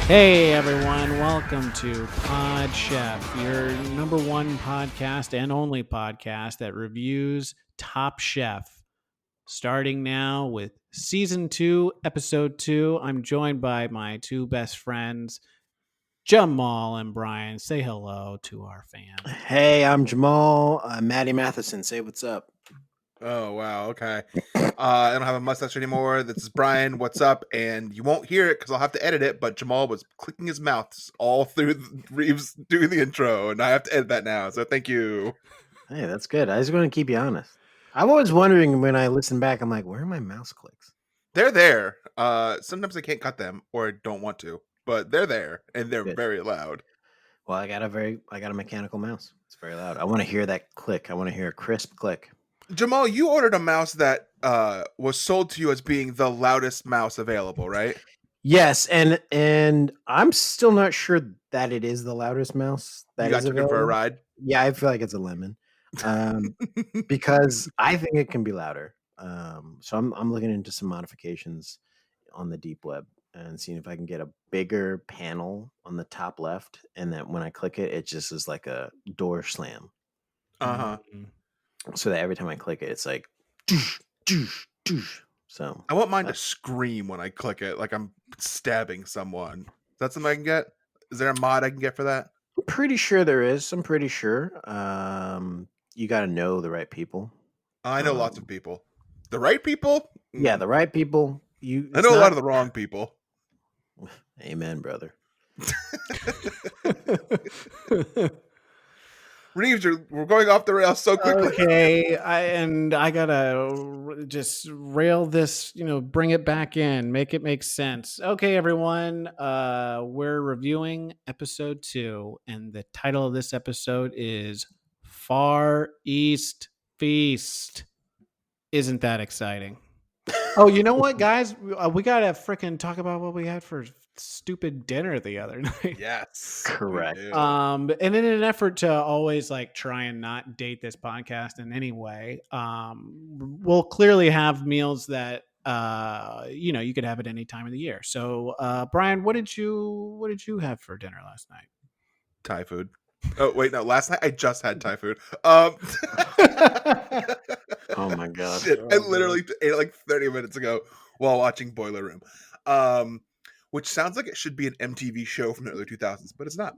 Hey everyone, welcome to Pod Chef, your number one podcast and only podcast that reviews Top Chef. Starting now with season 2, episode 2. I'm joined by my two best friends, Jamal and Brian. Say hello to our fans. Hey, I'm Jamal. Maddie Matheson. Say what's up. Oh, wow. Okay. I don't have a mustache anymore. This is Brian. What's up? And you won't hear it because I'll have to edit it, but Jamal was clicking his mouth all through Reeves doing the intro, and I have to edit that now. So thank you. Hey, that's good. I just want to keep you honest. I'm always wondering when I listen back, I'm like, where are my mouse clicks? They're there. Sometimes I can't cut them or don't want to, but they're there and they're Good. very loud. Well, I got a mechanical mouse. It's very loud. I want to hear that click. I want to hear a crisp click. Jamal, you ordered a mouse that was sold to you as being the loudest mouse available, right? Yes, and I'm still not sure that it is the loudest mouse that You got is took it for a available. ride? Yeah, I feel like it's a lemon. Because I think it can be louder. So I'm looking into some modifications on the deep web and seeing if I can get a bigger panel on the top left, and that when I click it, it just is like a door slam. Uh-huh. So that every time I click it, it's like doosh, doosh, doosh. So I want mine to scream when I click it, like I'm stabbing someone. Is that something I can get? Is there a mod I can get for that? I'm pretty sure there is. I'm pretty sure. You got to know the right people. I know lots of people. The right people? Yeah, the right people. I know a lot of the wrong people. Amen, brother. Reeves, we're going off the rails so quickly. Okay, I gotta just rail this, bring it back in, make it make sense. Okay, everyone, we're reviewing episode 2, and the title of this episode is Far East Feast. Isn't that exciting? Oh, you know what, guys? We gotta freaking talk about what we had for stupid dinner the other night. Yes, correct. And in an effort to always try and not date this podcast in any way, we'll clearly have meals that you could have at any time of the year. So Brian, what did you have for dinner last night? Thai food. Oh wait, no, last night I just had Thai food. Oh my god. Shit, I literally ate it like 30 minutes ago while watching Boiler Room. Which sounds like it should be an MTV show from the early 2000s, but it's not.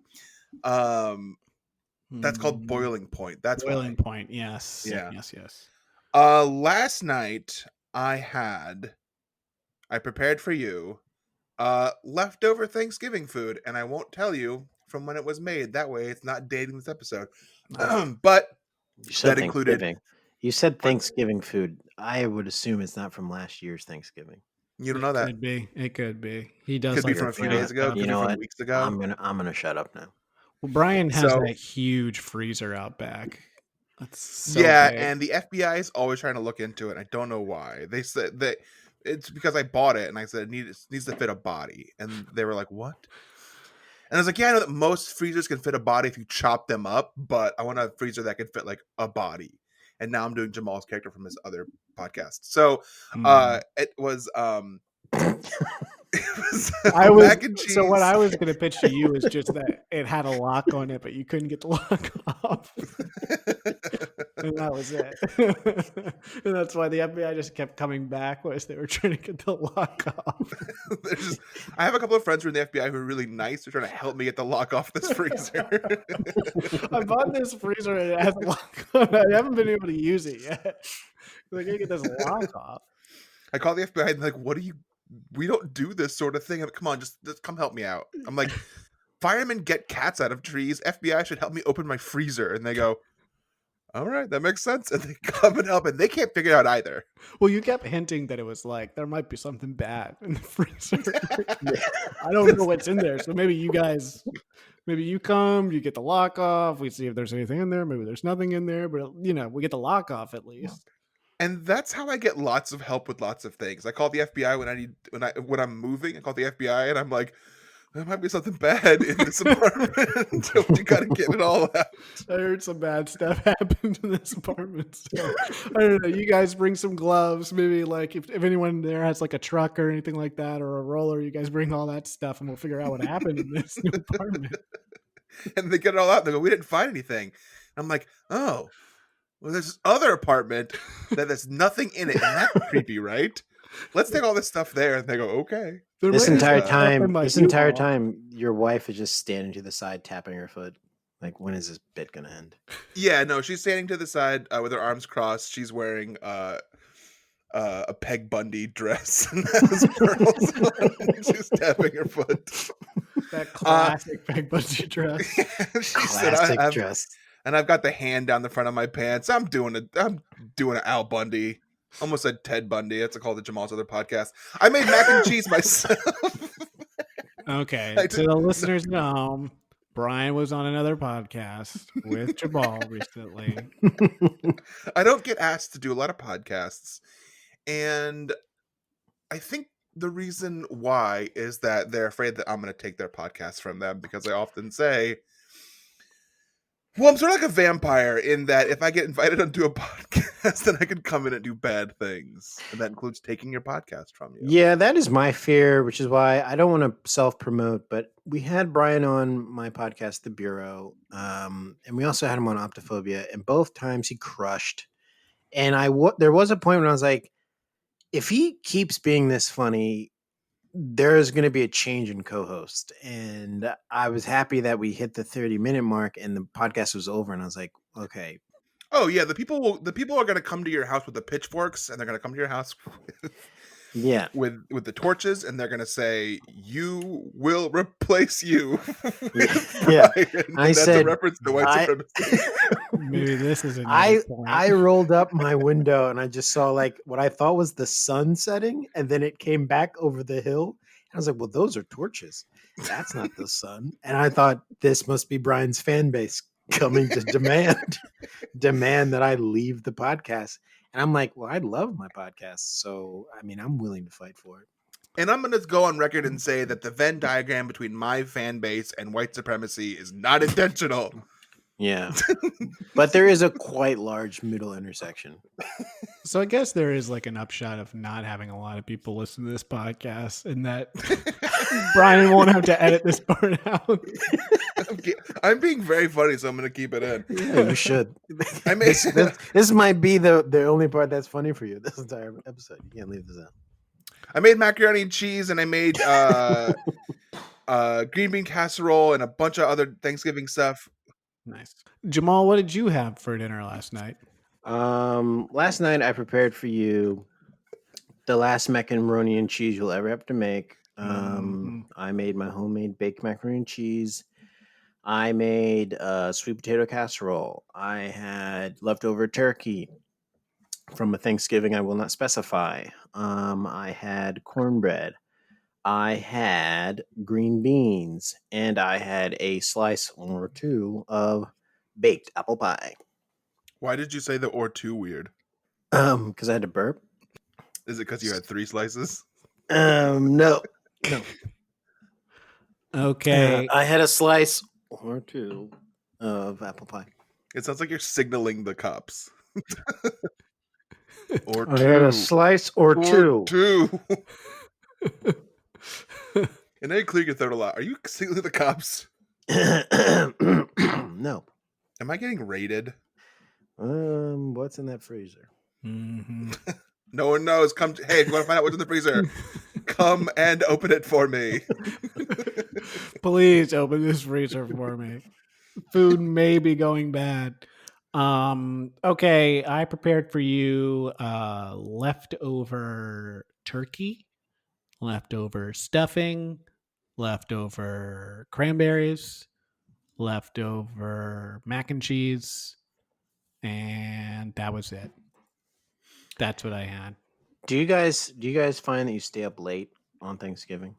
That's called Boiling Point. That's Boiling Point. Yes. Yeah. Yes. Last night I prepared for you leftover Thanksgiving food, and I won't tell you from when it was made. That way it's not dating this episode. But that included. You said Thanksgiving food. I would assume it's not from last year's Thanksgiving. You don't know that. It could be. He does. Could be from a few days ago. Could be from weeks ago. I'm gonna shut up now. Well, Brian has that huge freezer out back. That's so big. And the FBI is always trying to look into it. I don't know why. They said that it's because I bought it and I said it needs to fit a body, and they were like, "What?" And I was like, "Yeah, I know that most freezers can fit a body if you chop them up, but I want a freezer that can fit like a body." And now I'm doing Jamal's character from his other podcast. So it was mac and cheese. So what I was going to pitch to you is just that it had a lock on it, but you couldn't get the lock off. And that was it. And that's why the FBI just kept coming back, was they were trying to get the lock off. I have a couple of friends who are in the FBI who are really nice. They're trying to help me get the lock off this freezer. I bought this freezer and it has a lock on it. I haven't been able to use it yet. I gotta get this lock off. I call the FBI and they're like, we don't do this sort of thing. I'm like, come on, just come help me out. I'm like, firemen get cats out of trees. FBI should help me open my freezer. And they go, all right, that makes sense. And they come and help, and they can't figure it out either. Well, you kept hinting that it was there might be something bad in the freezer. I don't know what's in there. So maybe you come, you get the lock off. We see if there's anything in there. Maybe there's nothing in there, but we get the lock off at least. And that's how I get lots of help with lots of things. I call the FBI when I'm moving. I call the FBI and I'm like, there might be something bad in this apartment. So you got to get it all out. I heard some bad stuff happened in this apartment. So I don't know. You guys bring some gloves. Maybe like if anyone there has like a truck or anything like that or a roller, you guys bring all that stuff and we'll figure out what happened in this new apartment. And they get it all out. They go, we didn't find anything. I'm like, oh, well, there's this other apartment that there's nothing in it. And that's creepy, right? Let's take all this stuff there. And they go, okay. There This might be entire some stuff in time, my this entire U-Haul. time, your wife is just standing to the side, tapping her foot. Like, when is this bit gonna end? Yeah, no, she's standing to the side with her arms crossed. She's wearing a Peg Bundy dress and has pearls on. She's tapping her foot. That classic Peg Bundy dress. She said, Classic dress. and I've got the hand down the front of my pants. I'm doing an Al Bundy. Almost said Ted Bundy. That's called the Jamal's other podcast. I made mac and cheese myself. Okay, to the listeners at home, Brian was on another podcast with Jamal recently. I don't get asked to do a lot of podcasts, and I think the reason why is that they're afraid that I'm going to take their podcast from them, because I often say, well, I'm sort of like a vampire in that if I get invited onto a podcast, then I can come in and do bad things. And that includes taking your podcast from you. Yeah, that is my fear, which is why I don't want to self-promote, but we had Brian on my podcast, The Bureau, and we also had him on Optophobia, and both times he crushed. And there was a point when I was like, if he keeps being this funny, there's going to be a change in co-host. And I was happy that we hit the 30-minute mark and the podcast was over. And I was like, okay. Oh yeah, the people are going to come to your house with the pitchforks, and they're going to come to your house Yeah, with the torches, and they're going to say, "You will replace you." Yeah. I said, a reference to white supremacy. Maybe this is I rolled up my window and I just saw like what I thought was the sun setting, and then it came back over the hill. I was like, well, those are torches. That's not the sun. And I thought this must be Brian's fan base coming to demand that I leave the podcast. And I'm like, well, I love my podcast. So, I mean, I'm willing to fight for it. And I'm going to go on record and say that the Venn diagram between my fan base and white supremacy is not intentional. Yeah. But there is a quite large middle intersection. So I guess there is like an upshot of not having a lot of people listen to this podcast, and that Brian won't have to edit this part out. I'm being very funny, so I'm going to keep it in. Yeah, you should. This might be the only part that's funny for you this entire episode. You can't leave this out. I made macaroni and cheese, and I made green bean casserole and a bunch of other Thanksgiving stuff. Nice. Jamal, what did you have for dinner last night? Last night I prepared for you the last macaroni and cheese you'll ever have to make. I made my homemade baked macaroni and cheese. I made sweet potato casserole. I had leftover turkey from a Thanksgiving I will not specify. I had cornbread. I had green beans, and I had a slice or two of baked apple pie. Why did you say the or two weird? Because I had to burp. Is it because you had 3 slices? No. Okay. I had a slice or two of apple pie. It sounds like you're signaling the cops. Or I had a slice or two. Two. And then you clear your throat a lot. Are you signaling the cops? No. Am I getting raided? What's in that freezer? Mm-hmm. No one knows. Hey, if you want to find out what's in the freezer, come and open it for me. Please open this freezer for me. Food may be going bad. Okay, I prepared for you leftover turkey, leftover stuffing, leftover cranberries, leftover mac and cheese, and that was it. That's what I had. Do you guys find that you stay up late on Thanksgiving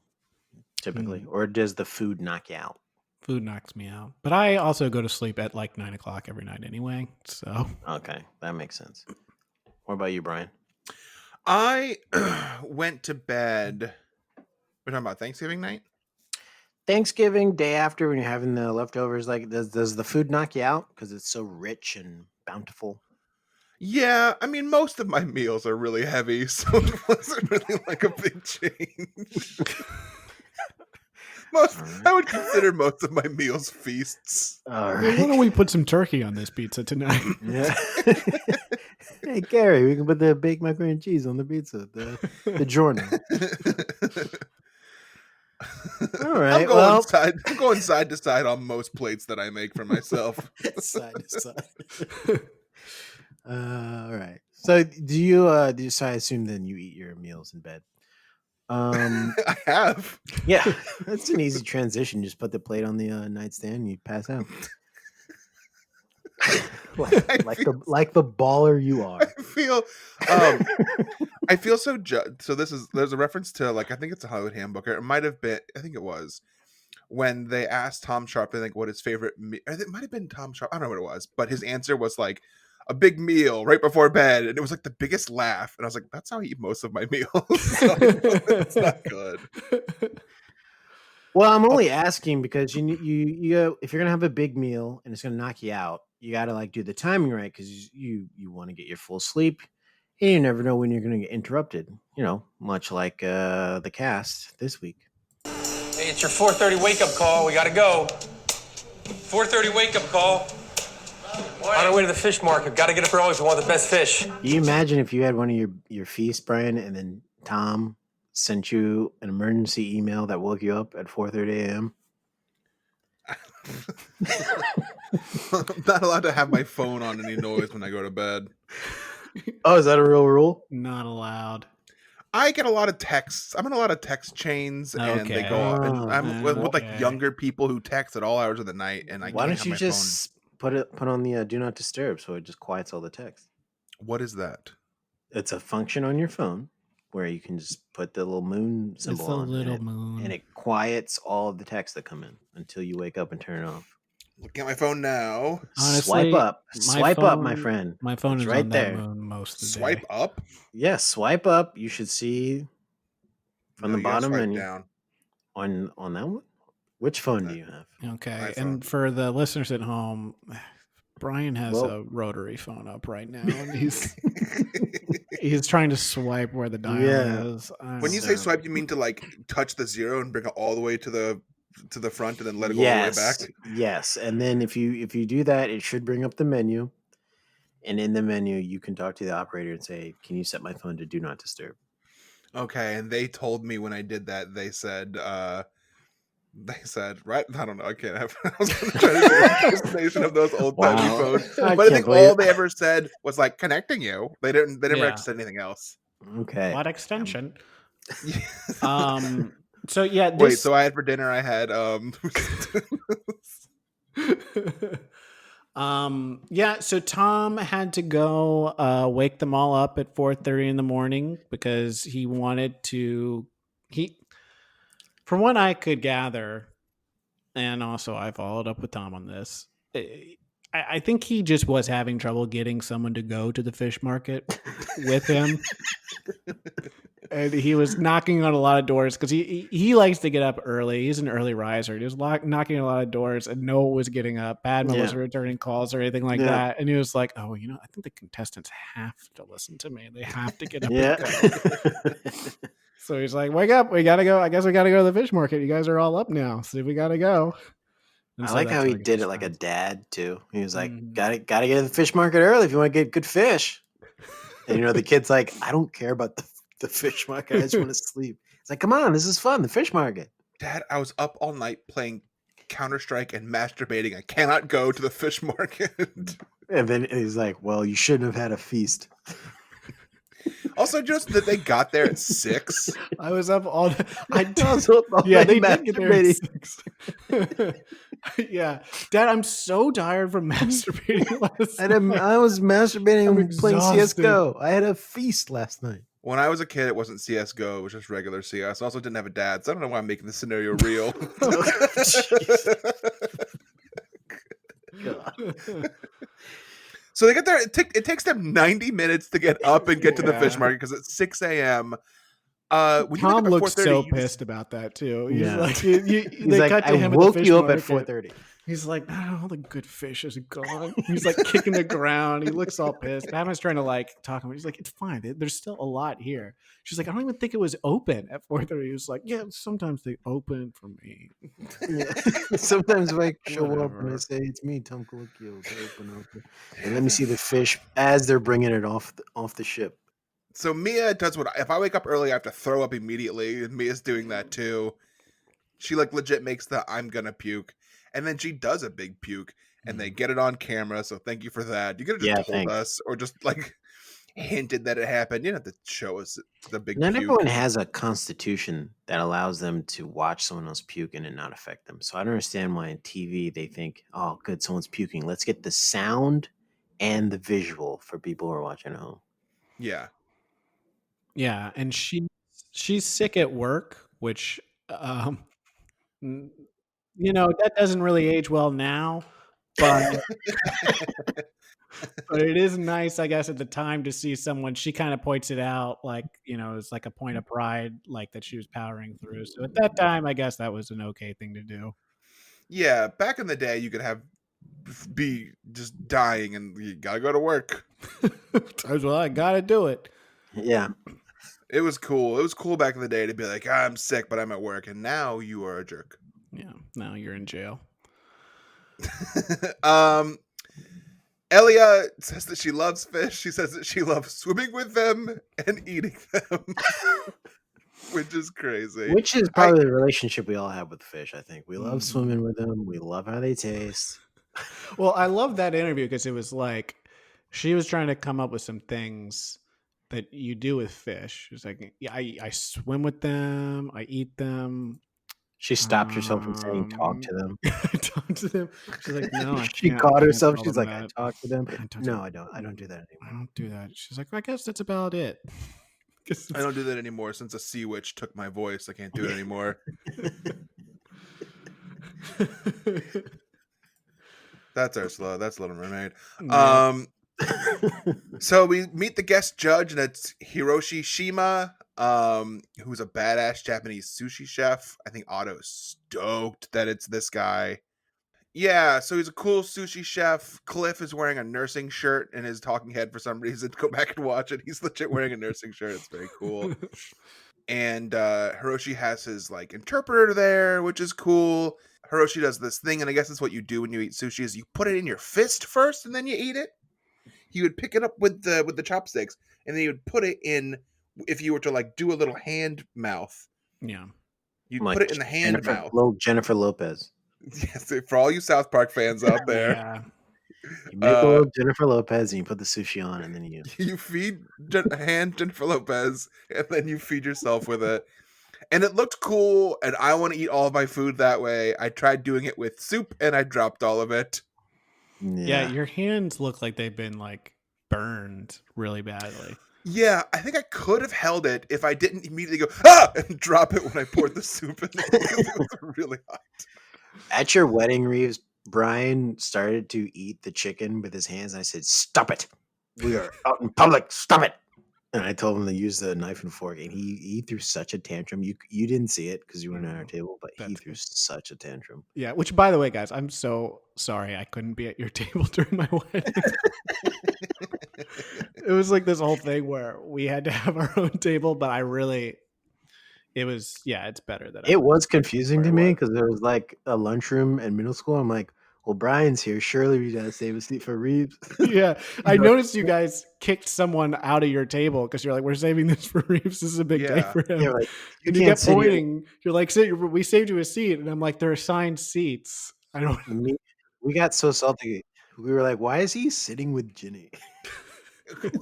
typically, or does the food knock you out? Food knocks me out, but I also go to sleep at like 9 o'clock every night anyway. So okay, that makes sense. What about you, Brian? I went to bed. We're talking about Thanksgiving night? Thanksgiving day after when you're having the leftovers, like does the food knock you out because it's so rich and bountiful? Yeah, I mean, most of my meals are really heavy, so it wasn't really like a big change. All I right. would consider most of my meals feasts. All Well, why don't right. we put some turkey on this pizza tonight? Yeah. Hey Gary, we can put the baked macaroni and cheese on the pizza, the giorno. All right. Well, I'm going side to side on most plates that I make for myself. side to side. All right. So do you so I assume then you eat your meals in bed. I have. Yeah, that's an easy transition. Just put the plate on the nightstand and you pass out. like the baller you are. I feel so so there's a reference to, like, I think it's a Hollywood Handbook, or it might have been, I think it was, when they asked Tom Sharp, I think, what his favorite it might have been Tom Sharp, I don't know what it was, but his answer was like a big meal right before bed, and it was like the biggest laugh, and I was like, that's how I eat most of my meals. So it's not good. Well, I'm only asking because you if you're gonna have a big meal and it's gonna knock you out, you got to like do the timing right because you want to get your full sleep, and you never know when you're gonna get interrupted. You know, much like the cast this week. Hey, it's your 4:30 wake-up call. We gotta go. 4:30 wake-up call. On our way to the fish market. Gotta get up early if we want the best fish. Can you imagine if you had one of your feasts, Brian, and then Tom sent you an emergency email that woke you up at 4:30 a.m.? I'm not allowed to have my phone on any noise when I go to bed. Oh, is that a real rule? Not allowed. I get a lot of texts. I'm in a lot of text chains, and they go off. And I'm with like younger people who text at all hours of the night, and I Why can't don't have you my just put on the do not disturb so it just quiets all the text? phone. What is that? It's a function on your phone where you can just put the little moon symbol It's a on little and moon. and it quiets all of the texts that come in until you wake up and turn it off. Looking at my phone now. Honestly, swipe up, my friend. My phone It's is right on there. that moon most of the Swipe day. up. Yes, swipe up. You should see from the You gotta bottom swipe menu down. on that one. Which phone do you have? Okay, iPhone. and for the listeners at home, Brian has Well- a rotary phone up right now, and he's trying to swipe where the dial is. When you say swipe, you mean to like touch the 0 and bring it all the way to the front, and then let it go all the way back? Yes, and then if you do that, it should bring up the menu, and in the menu you can talk to the operator and say, "Can you set my phone to do not disturb?" Okay, and they told me when I did that, they said, right? I don't know. I can't have. I was going to try to do an impersonation of those old timey phones, but I think all they ever said was like connecting you. They didn't. They never actually said anything else. Okay. What extension? So yeah. Wait. So I had for dinner. I had Yeah, so Tom had to go wake them all up at 4:30 in the morning because he wanted to from what I could gather, and also I followed up with Tom on this, I think he just was having trouble getting someone to go to the fish market with him. And he was knocking on a lot of doors because he likes to get up early. He's an early riser. He was knocking on a lot of doors, and no one was getting up. Badman wasn't returning calls or anything like that. And he was like, "Oh, I think the contestants have to listen to me. They have to get up and go." So he's like, "Wake up! We gotta go. I guess we gotta go to the fish market. You guys are all up now, so we gotta go." And I so like that's how he he did gets it like a friends. dad too. He was like, "Gotta get to the fish market early if you want to get good fish." And the kid's like, "I don't care about the fish market. I just want to sleep." It's like, "Come on, this is fun. The fish market." Dad, I was up all night playing Counter-Strike and masturbating. I cannot go to the fish market. And then he's like, "Well, you shouldn't have had a feast." Also, just that they got there at 6. I was up all. They They did did get there at 6. Yeah, Dad, I'm so tired from masturbating last night. I was masturbating I'm and playing exhausted. CS:GO. I had a feast last night. When I was a kid, it wasn't CS:GO. It was just regular CS. I also didn't have a dad, so I don't know why I'm making this scenario real. So they get there. It takes them 90 minutes to get up and get to the fish market because it's 6 a.m. When you wake up Tom at looks 4:30, so you just pissed about that too. He's Yeah. like, He's they like, cut I to him at the woke fish you up at market. 4:30. He's like, "Ah, all the good fish is gone." He's like kicking the ground. He looks all pissed. Batman's trying to like talk him. He's like, "It's fine. There's still a lot here." She's like, "I don't even think it was open at 4:30." He was like, "Yeah, sometimes they open for me." Yeah. Sometimes if I show up and I Whatever. say it's me, Tom Colicchio, they open. And let me see the fish as they're bringing it off the ship. So Mia does what if I wake up early, I have to throw up immediately. And Mia's doing that too. She like legit makes the I'm gonna puke, and then she does a big puke, and they get it on camera. So thank you for that. You could have just Yeah, told thanks. us, or just like hinted that it happened. You don't have to show us the big Not puke. everyone has a constitution that allows them to watch someone else puke and it not affect them. So I don't understand why on TV they think, oh, good, someone's puking. Let's get the sound and the visual for people who are watching at home. Yeah. Yeah, and she's sick at work, which n- that doesn't really age well now, but but it is nice, I guess, at the time to see someone. She kind of points it out, like it's like a point of pride, like that she was powering through. So at that time, I guess that was an okay thing to do. Yeah, back in the day, you could be just dying, and you gotta go to work. Well, I gotta do it. Yeah. It was cool. It was cool back in the day to be like, I'm sick, but I'm at work, and now you are a jerk. Yeah, now you're in jail. Elia says that she loves fish. She says that she loves swimming with them and eating them, which is crazy. Which is probably the relationship we all have with fish, I think. We love Mhm. swimming with them. We love how they taste. Well, I love that interview because it was like she was trying to come up with some things that you do with fish. She's like, yeah, I swim with them, I eat them. She stopped herself from saying talk to them. Talk to them. She's like, no, I She can't. caught I can't herself. tell She's them like, I that. talk to them. Can't talk to No, them. I don't. I don't do that I anymore. don't do that. She's like, I guess that's about it. I don't do that anymore since a sea witch took my voice. I can't do it anymore. That's Ursula. That's Little Mermaid. Yeah. So we meet the guest judge, and it's Hiroshi Shima, who's a badass Japanese sushi chef. I think Otto's stoked that it's this guy. Yeah, so he's a cool sushi chef. Cliff is wearing a nursing shirt in his talking head for some reason. Go back and watch it. He's legit wearing a nursing shirt. It's very cool. And Hiroshi has his like interpreter there, which is cool. Hiroshi does this thing, and I guess it's what you do when you eat sushi is you put it in your fist first and then you eat it. He would pick it up with the chopsticks, and then he would put it in. If you were to like do a little hand mouth, Yeah. you'd Like put it in the hand mouth. little Jennifer Lopez. Yes, for all you South Park fans out there. Yeah. You make a little Jennifer Lopez and you put the sushi on, and then you feed Jennifer Lopez, and then you feed yourself with it. And it looked cool, and I want to eat all of my food that way. I tried doing it with soup, and I dropped all of it. Yeah, your hands look like they've been like burned really badly. Yeah, I think I could have held it if I didn't immediately go and drop it when I poured the soup in there because it was really hot. At your wedding, Reeves, Brian started to eat the chicken with his hands, and I said, "Stop it! We are out in public. Stop it!" And I told him to use the knife and fork, and he threw such a tantrum. You didn't see it because you weren't at our table, but he threw such a tantrum. Yeah, which by the way, guys, I'm so sorry I couldn't be at your table during my wedding. It was like this whole thing where we had to have our own table, but it's better that It was confusing to me because there was like a lunchroom in middle school. I'm like, well, Brian's here. Surely we gotta save a seat for Reeves. Yeah, I noticed you guys kicked someone out of your table because you're like, we're saving this for Reeves. This is a big day for him. Yeah, like, and you kept pointing. You're like, we saved you a seat, and I'm like, they're assigned seats. I don't. We got so salty. We were like, why is he sitting with Ginny?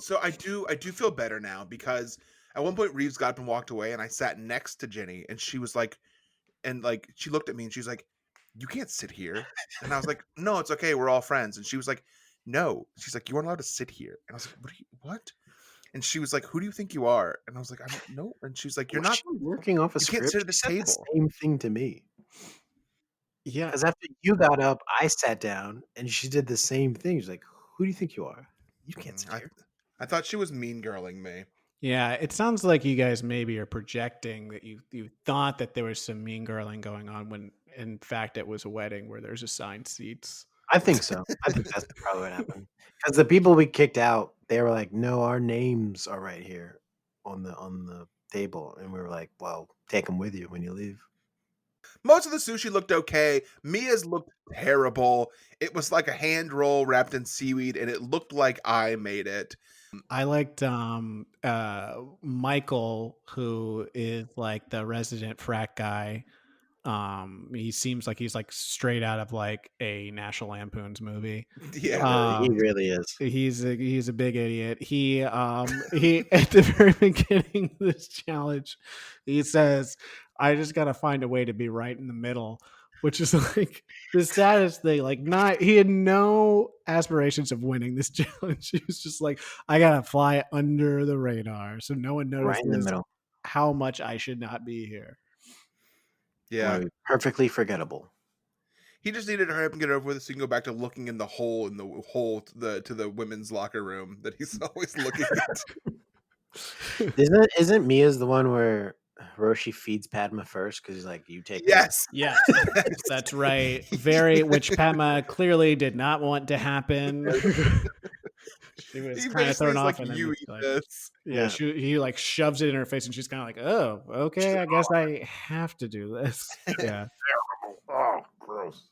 So I do feel better now because at one point Reeves got up and walked away, and I sat next to Jenny, and she was like, she looked at me and she's like, "You can't sit here," and I was like, "No, it's okay, we're all friends." And she was like, "No," she's like, "You aren't allowed to sit here," and I was like, "What?" And she was like, "Who do you think you are?" And I was like, "No," and she's like, "You're not working off a you script. can't sit at this She said table." the same thing to me. Yeah, because after you got up, I sat down, and she did the same thing. She's like, "Who do you think you are? You can't sit here." I thought she was mean girling me. Yeah, it sounds like you guys maybe are projecting that you thought that there was some mean girling going on when in fact it was a wedding where there's assigned seats. I think so. I think that's probably what happened. Because the people we kicked out, they were like, "No, our names are right here on the table," and we were like, "Well, take them with you when you leave." Most of the sushi looked okay. Mia's looked terrible. It was like a hand roll wrapped in seaweed, and it looked like I made it. I liked Michael, who is like the resident frat guy. He seems like he's like straight out of like a National Lampoon's movie. Yeah. He really is. He's a big idiot. He at the very beginning of this challenge, he says, "I just got to find a way to be right in the middle," which is like the saddest thing. Like, not he had no aspirations of winning this challenge. He was just like, "I gotta fly under the radar, so no one Right in the notices middle. how much I should not be here." I Yeah. wanna be perfectly forgettable. He just needed to hurry up and get over with so he can go back to looking in the hole to the women's locker room that he's always looking at. Isn't Mia's the one where Roshi feeds Padma first because he's like, "You take this." Yes. Yes, that's right. Very, which Padma clearly did not want to happen. She was He kind of basically thrown is off, like, and then "You it's eat like, this." yeah, he like shoves it in her face, and she's kind of like, "Oh, okay, I guess I have to do this." Yeah, Oh, gross.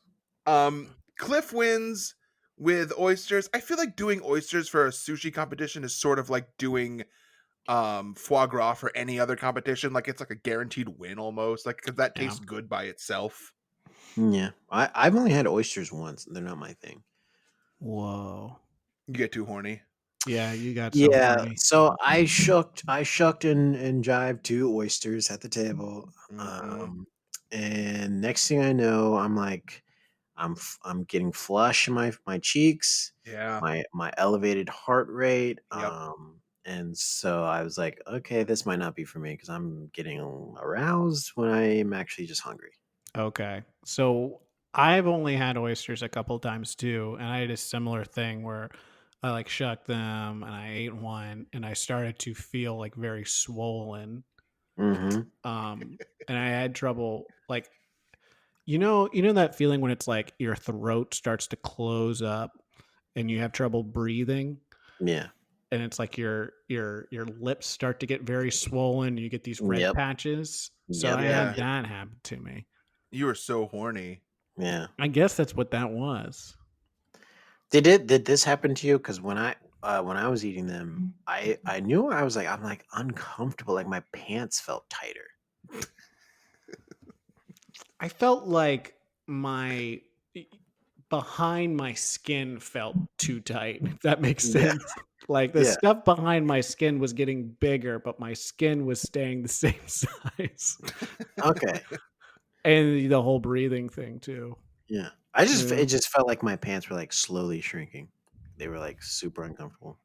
Cliff wins with oysters. I feel like doing oysters for a sushi competition is sort of like doing foie gras for any other competition. Like it's like a guaranteed win almost. Like because that yeah. tastes good by itself. Yeah, I've only had oysters once. They're not my thing. Whoa. You get too horny. Yeah, you got so Yeah, horny. so I shucked and jived 2 oysters at the table, Mhm. and next thing I know, I'm like, I'm getting flush in my cheeks, Yeah. my elevated heart rate, Yep. and so I was like, okay, this might not be for me because I'm getting aroused when I'm actually just hungry. Okay, so I've only had oysters a couple times too, and I had a similar thing where I like shucked them and I ate one, and I started to feel like very swollen. Hmm. And I had trouble like you know that feeling when it's like your throat starts to close up and you have trouble breathing, Yeah. and it's like your lips start to get very swollen and you get these red Yep. patches. So Yep. I Yep. Yeah. had Yep. that happen to me. You were so horny. Yeah. I guess that's what that was. Did this happen to you? Because when I was eating them, I knew I'm like uncomfortable. Like my pants felt tighter. I felt like my behind my skin felt too tight, if that makes Yeah. sense. Like the Yeah. stuff behind my skin was getting bigger, but my skin was staying the same size. Okay. And the whole breathing thing too. Yeah. Yeah. It just felt like my pants were like slowly shrinking. They were like super uncomfortable.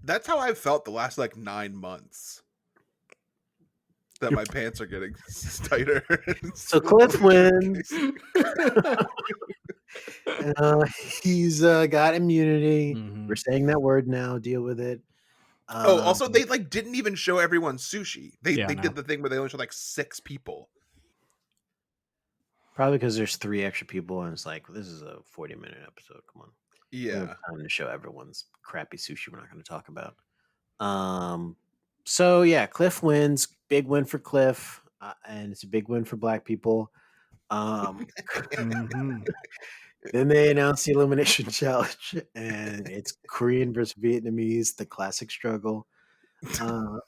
That's how I've felt the last like 9 months. That my pants are getting tighter. So Cliff wins. He's got immunity. We're Mhm. saying that word now. Deal with it. Oh, also Um, they like didn't even show everyone sushi. Yeah, They no. did the thing where they only showed like 6 people. Probably because there's 3 extra people, and it's like this is a 40-minute episode. Come on, we don't Yeah. have time to show everyone's crappy sushi. We're not going to talk about. So yeah, Cliff wins. Big win for Cliff, and it's a big win for Black people. Um, Mhm. then they announced the elimination challenge, and it's Korean versus Vietnamese, the classic struggle. Uh,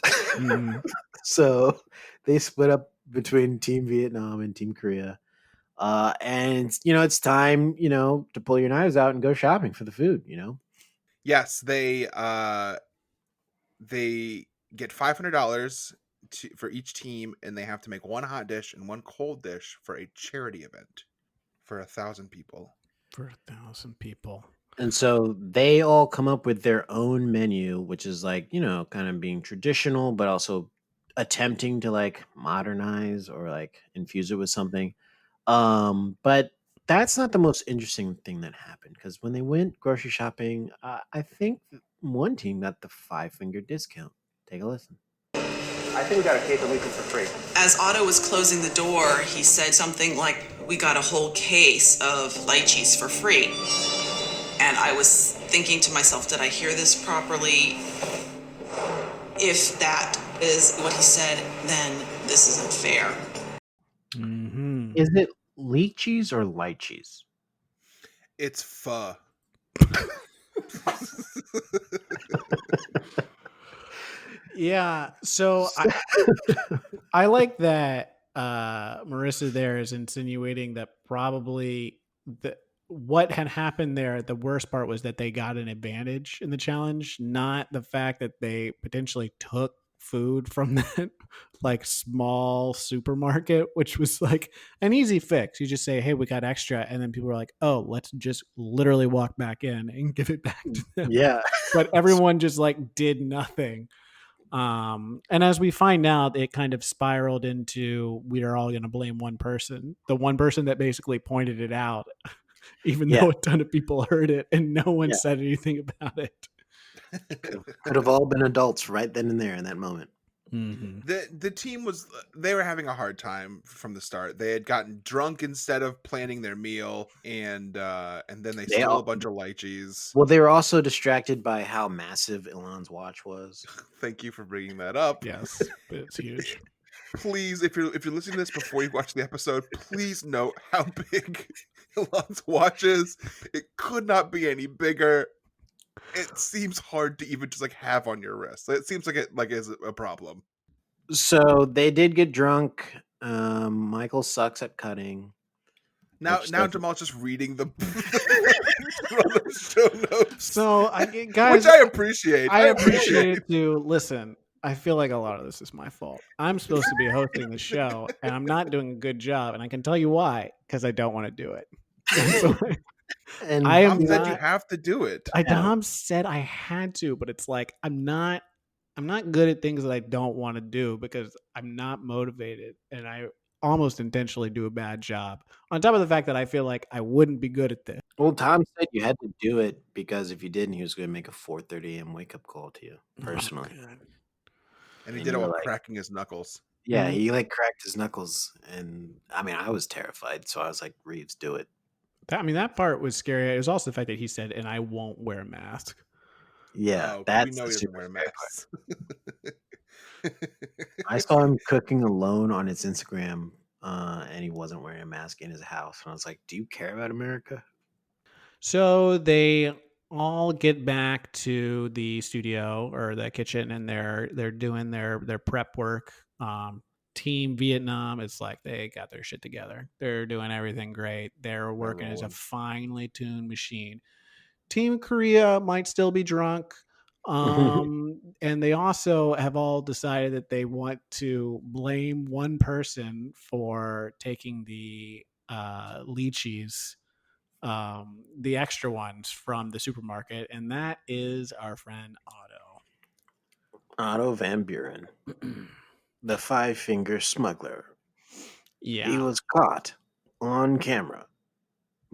Mhm. so they split up between Team Vietnam and Team Korea. And it's time, to pull your knives out and go shopping for the food. Yes, they get $500 for each team, and they have to make one hot dish and one cold dish for a charity event for 1,000 people. For 1,000 people. And so they all come up with their own menu, which is like, kind of being traditional, but also attempting to like modernize or like infuse it with something. But that's not the most interesting thing that happened because when they went grocery shopping, I think one team got the 5-finger discount. Take a listen. I think we got a case of lychees for free. As Otto was closing the door, he said something like, "We got a whole case of lychees for free." And I was thinking to myself, did I hear this properly? If that is what he said, then this isn't fair. Mm-hmm. Is it lychees or lychees? It's pho. Yeah, so I like that Marissa there is insinuating that probably what had happened there, the worst part was that they got an advantage in the challenge, not the fact that they potentially took food from that like small supermarket, which was like an easy fix. You just say, hey, we got extra, and then people are like, oh, let's just literally walk back in and give it back to them. Yeah. But everyone just like did nothing. And as we find out, it kind of spiraled into we are all going to blame one person, the one person that basically pointed it out, even though a ton of people heard it and no one said anything about it. Could have all been adults right then and there in that moment. Mm-hmm. The team they were having a hard time from the start. They had gotten drunk instead of planning their meal, and then they stole a bunch of lychees. Well, they were also distracted by how massive Elon's watch was. Thank you for bringing that up. Yes, but it's huge. Please, if you're listening to this before you watch the episode, please note how big Elon's watch is. It could not be any bigger. It seems hard to even just like have on your wrist. It seems like it is a problem. So they did get drunk. Michael sucks at cutting. Now Jamal's just reading the show notes. So guys, which I appreciate. I appreciate it too. Listen, I feel like a lot of this is my fault. I'm supposed to be hosting the show, and I'm not doing a good job, and I can tell you why, because I don't want to do it. And Tom said you have to do it. Tom said I had to, but it's like I'm not good at things that I don't want to do because I'm not motivated, and I almost intentionally do a bad job. On top of the fact that I feel like I wouldn't be good at this. Well, Tom said you had to do it because if you didn't, he was going to make a 4:30 a.m. wake up call to you personally. And he did it while cracking his knuckles. Yeah, he like cracked his knuckles, and I mean, I was terrified, so I was like, "Reeves, do it." That part was scary. It was also the fact that he said, "And I won't wear a mask." Yeah, we that's know he doesn't wear masks. I saw him cooking alone on his Instagram, and he wasn't wearing a mask in his house. And I was like, "Do you care about America?" So they all get back to the studio or the kitchen, and they're doing their prep work. Team Vietnam, it's like they got their shit together. They're doing everything great. They're working as a finely tuned machine. Team Korea might still be drunk. And they also have all decided that they want to blame one person for taking the lychees, the extra ones from the supermarket, and that is our friend Otto Van Buren, the five-finger smuggler. Yeah. He was caught on camera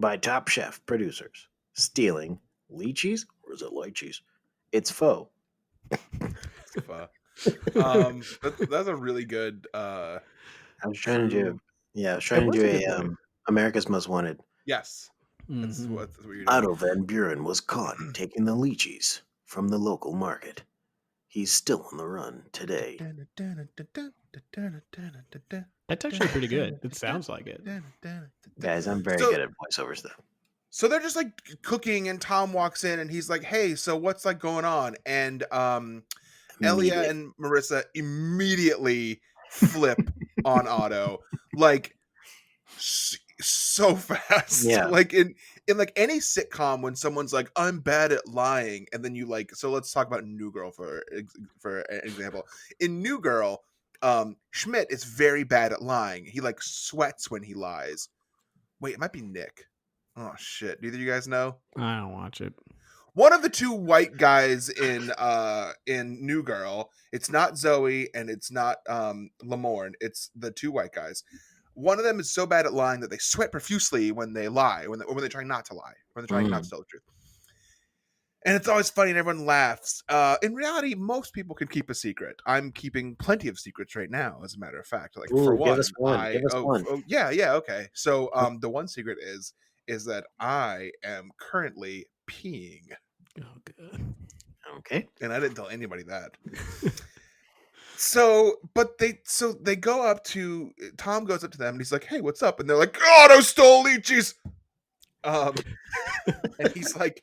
by Top Chef producers stealing lychees, or is it lychees? It's pho. It's pho. That's a really good. I was trying to do a America's Most Wanted. Yes, that's what you're doing. Otto Van Buren was caught taking the lychees from the local market. He's still on the run today. That's actually pretty good. It sounds like it. Guys, I'm very good at voiceover stuff. So they're just like cooking, and Tom walks in, and he's like, "Hey, so what's like going on?" And Elia and Marissa immediately flip on Otto, like so fast. Yeah. Like in like any sitcom, when someone's like, "I'm bad at lying," and then you like, so let's talk about New Girl for an example. In New Girl, Schmidt is very bad at lying. He like sweats when he lies. Wait, it might be Nick. Oh shit! Neither of you guys know. I don't watch it. One of the two white guys in New Girl. It's not Zoe and it's not Lamorne. It's the two white guys. One of them is so bad at lying that they sweat profusely when they lie, when they're trying not to lie, when they're trying not to tell the truth. And it's always funny and everyone laughs. In reality, most people can keep a secret. I'm keeping plenty of secrets right now, as a matter of fact. Like, for Ooh, give one, us one. Give us one. yeah, okay. So the one secret is that I am currently peeing. Oh, good. Okay. And I didn't tell anybody that. So they go up to Tom goes up to them and he's like, "Hey, what's up?" And they're like, "Otto stole lychees." And he's like,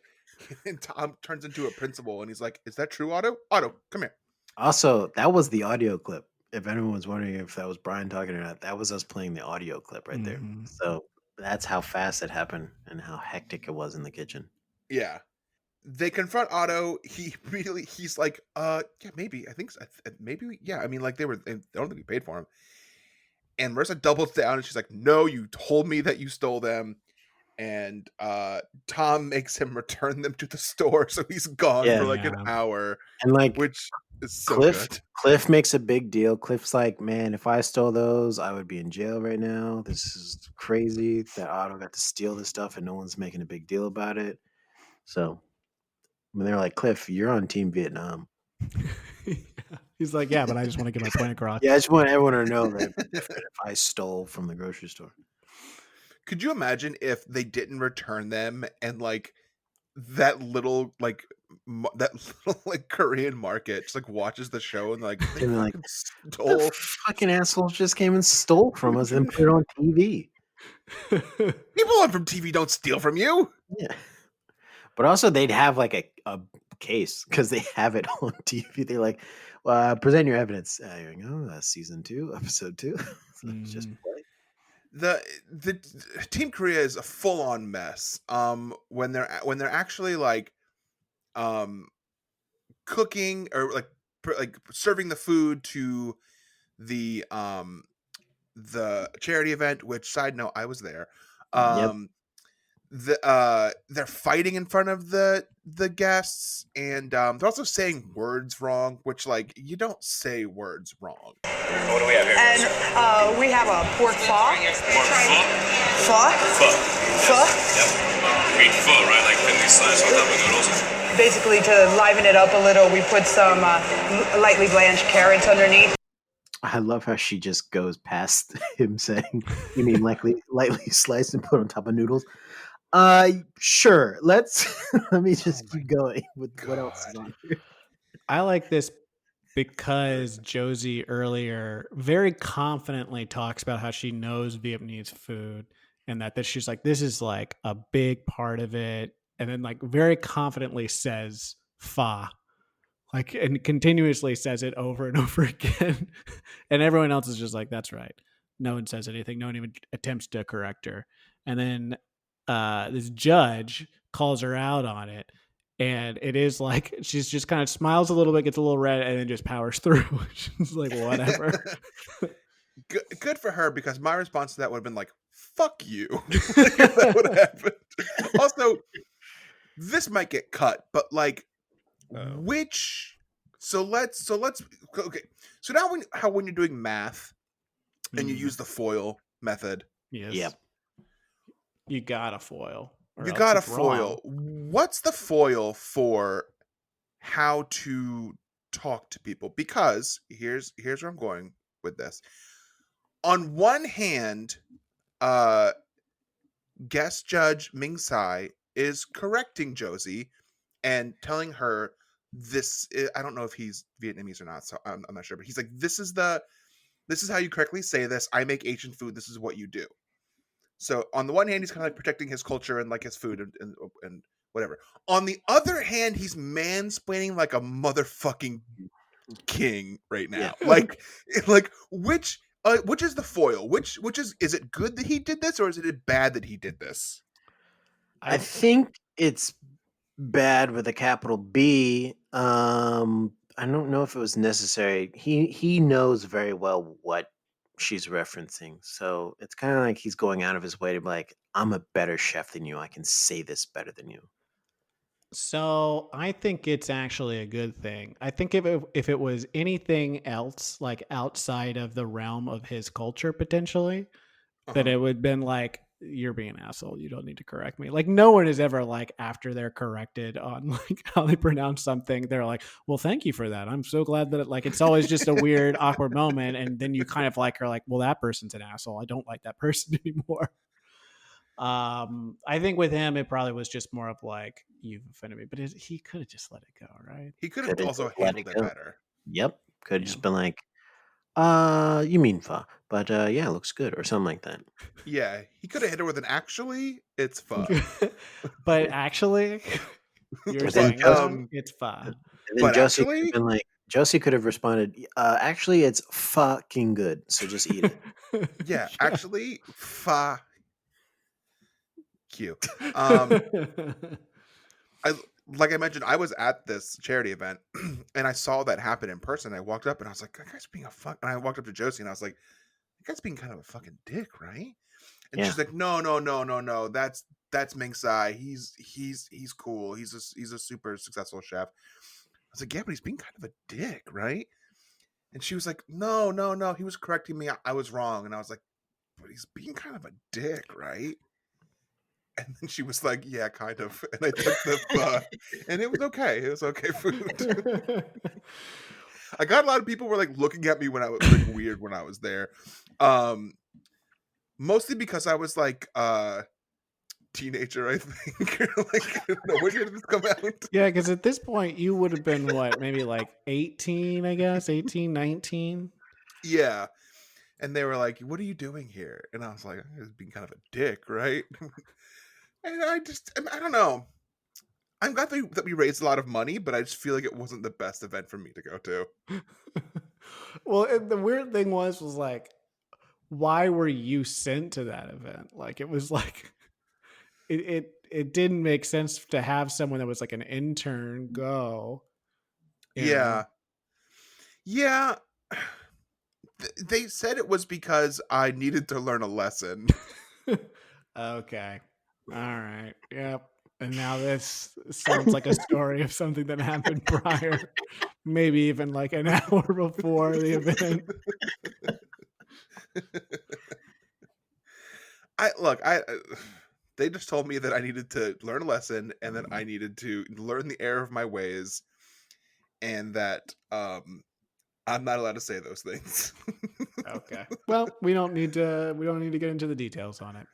and Tom turns into a principal and he's like, "Is that true, Otto? Otto, come here." Also, that was the audio clip. If anyone was wondering if that was Brian talking or not, that was us playing the audio clip right there. Mhm. So that's how fast it happened and how hectic it was in the kitchen. Yeah. They confront Otto. He's like, yeah, maybe. I think so. Maybe, yeah. I mean, like, they don't think we paid for him. And Marissa doubles down and she's like, "No, you told me that you stole them." And Tom makes him return them to the store, so he's gone Yeah. for like an Yeah. hour, And like which is so Cliff, good. Cliff makes a big deal. Cliff's like, man, if I stole those, I would be in jail right now. This is crazy that Otto got to steal this stuff and no one's making a big deal about it. So when they're like, Cliff, you're on Team Vietnam. Yeah. He's like, yeah, but I just want to get my point across. Yeah, I just want everyone to know that it'd be different if I stole from the grocery store. Could you imagine if they didn't return them and like that little like that little like Korean market just like watches the show and like they And they're like, fucking the stole. fucking assholes just came and stole from us and put it on TV. People on from TV don't steal from you. Yeah. But also they'd have like a case because they have it on TV. They're like, present your evidence. Here we go. Season 2, episode 2. So just play. The Team Korea is a full on mess. When they're actually like cooking or like serving the food to the charity event, which, side note, I was there. Yep. They're fighting in front of the guests, and they're also saying words wrong, which, like, you don't say words wrong. What do we have here? And we have a pork pho. Pork pho? Pho? Pho. Pho? Yep. Green pho, right? Like thinly sliced on top of noodles? Basically, to liven it up a little, we put some lightly blanched carrots underneath. I love how she just goes past him saying, "You mean lightly sliced and put on top of noodles?" Sure. Let's let me just keep going with what else is on here. I like this because Josie earlier very confidently talks about how she knows Vietnamese food and that she's like, this is like a big part of it. And then like very confidently says pho, like, and continuously says it over and over again. And everyone else is just like, that's right. No one says anything. No one even attempts to correct her. And then this judge calls her out on it. And it is like she's just kind of smiles a little bit, gets a little red, and then just powers through. She's like, whatever. Good for her, because my response to that would have been like, "Fuck you." Like, if that would have happened. Also, this might get cut, but like, which? So let's okay. So now when you're doing math and you use the FOIL method, Yes. Yep. You got a foil. You got a foil. What's the foil for how to talk to people? Because here's where I'm going with this. On one hand, guest judge Ming Tsai is correcting Josie and telling her this. I don't know if he's Vietnamese or not, so I'm not sure. But he's like, this is how you correctly say this. I make Asian food. This is what you do. So on the one hand, he's kind of like protecting his culture and like his food and whatever. On the other hand, he's mansplaining like a motherfucking king right now. Yeah. Like which is the foil? Which is it good that he did this, or is it bad that he did this? I think it's bad with a capital B. I don't know if it was necessary. He knows very well what she's referencing. So it's kind of like he's going out of his way to be like, I'm a better chef than you. I can say this better than you. So I think it's actually a good thing. I think if it was anything else, like outside of the realm of his culture potentially, that it would have been like, you're being an asshole. You don't need to correct me. Like no one is ever like after they're corrected on like how they pronounce something, they're like, well, thank you for that. I'm so glad that it's always just a weird, awkward moment. And then you kind of like are like, well, that person's an asshole. I don't like that person anymore. I think with him, it probably was just more of like, you've offended me, but he could have just let it go, right? He could Could have have also just let handled it it go. better. Yep. Could have Yeah. just been like, you mean pho, but yeah, it looks good, or something like that. Yeah, he could have hit her with an actually, it's pho. But actually, you're But then saying Josie, it's fine. and then But Josie could have actually, been like, Josie could have responded, actually, it's fucking good, so just eat it. yeah, actually, pho. Q. I like I mentioned, I was at this charity event and I saw that happen in person. I walked up and I was like, that guy's being a fuck. And I walked up to Josie and I was like, that guy's being kind of a fucking dick, right? And Yeah. she's like, no. That's Ming Tsai. He's cool. He's a super successful chef. I was like, yeah, but he's being kind of a dick, right? And she was like, no. He was correcting me. I was wrong. And I was like, but he's being kind of a dick, right? And then she was like, yeah, kind of. And I took the and it was okay. It was okay food. I got a lot of people were like looking at me when I was like weird when I was there. Mostly because I was like teenager, I think. Like, I don't know, when did this come out? Yeah, because at this point you would have been what, maybe like 18, I guess, 18, 19. Yeah. And they were like, what are you doing here? And I was like, I was being kind of a dick, right? And I don't know. I'm glad that we raised a lot of money, but I just feel like it wasn't the best event for me to go to. Well, and the weird thing was like, why were you sent to that event? Like it was like it didn't make sense to have someone that was like an intern go. You know? Yeah. They said it was because I needed to learn a lesson. Okay. All right. Yep. And now this sounds like a story of something that happened prior, maybe even like an hour before the event. They just told me that I needed to learn a lesson and that I needed to learn the error of my ways, and that I'm not allowed to say those things. Okay. Well, we don't need to get into the details on it.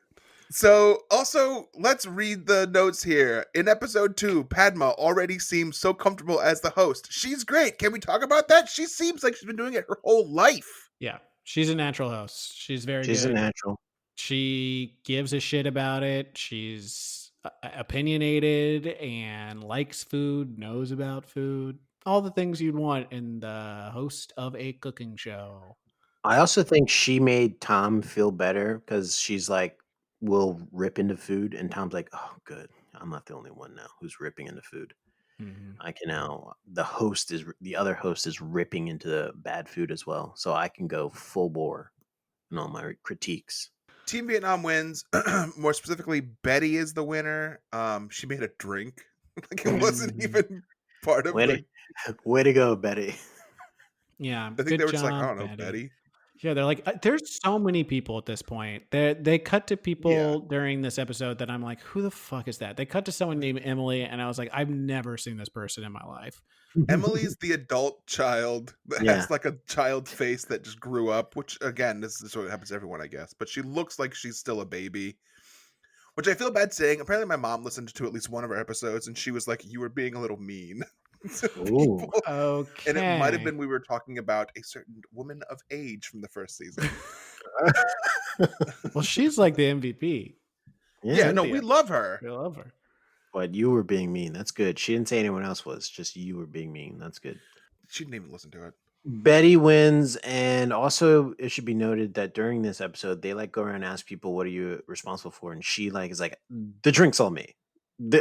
So, also, let's read the notes here. In episode 2, Padma already seems so comfortable as the host. She's great. Can we talk about that? She seems like she's been doing it her whole life. Yeah. She's a natural host. She's very She's good. a natural. She gives a shit about it. She's opinionated and likes food, knows about food, all the things you'd want in the host of a cooking show. I also think she made Tom feel better because she's like, will rip into food, and Tom's like, oh, good. I'm not the only one now who's ripping into food. Mm-hmm. I can now. The other host is ripping into the bad food as well, so I can go full bore in all my critiques. Team Vietnam wins. More specifically, Betty is the winner. She made a drink. Like it wasn't even part of Way to go, Betty. Yeah, I think good they were just like, I job, don't know, Betty. Yeah, they're like, there's so many people at this point. They cut to people Yeah. during this episode that I'm like, who the fuck is that? They cut to someone named Emily, and I was like, I've never seen this person in my life. Emily's the adult child that Yeah. has like a child face that just grew up, which again, this is what happens to everyone, I guess. But she looks like she's still a baby, which I feel bad saying. Apparently, my mom listened to at least one of our episodes, and she was like, "You were being a little mean." To Ooh. people. Okay. And it might have been we were talking about a certain woman of age from the first season. Well, she's like the MVP. Yeah, no, we love her. We love her. But you were being mean. That's good. She didn't say anyone else was. Just you were being mean. That's good. She didn't even listen to it. Betty wins, and also it should be noted that during this episode, they like go around and ask people, "What are you responsible for?" And she like is like, "The drink's all me.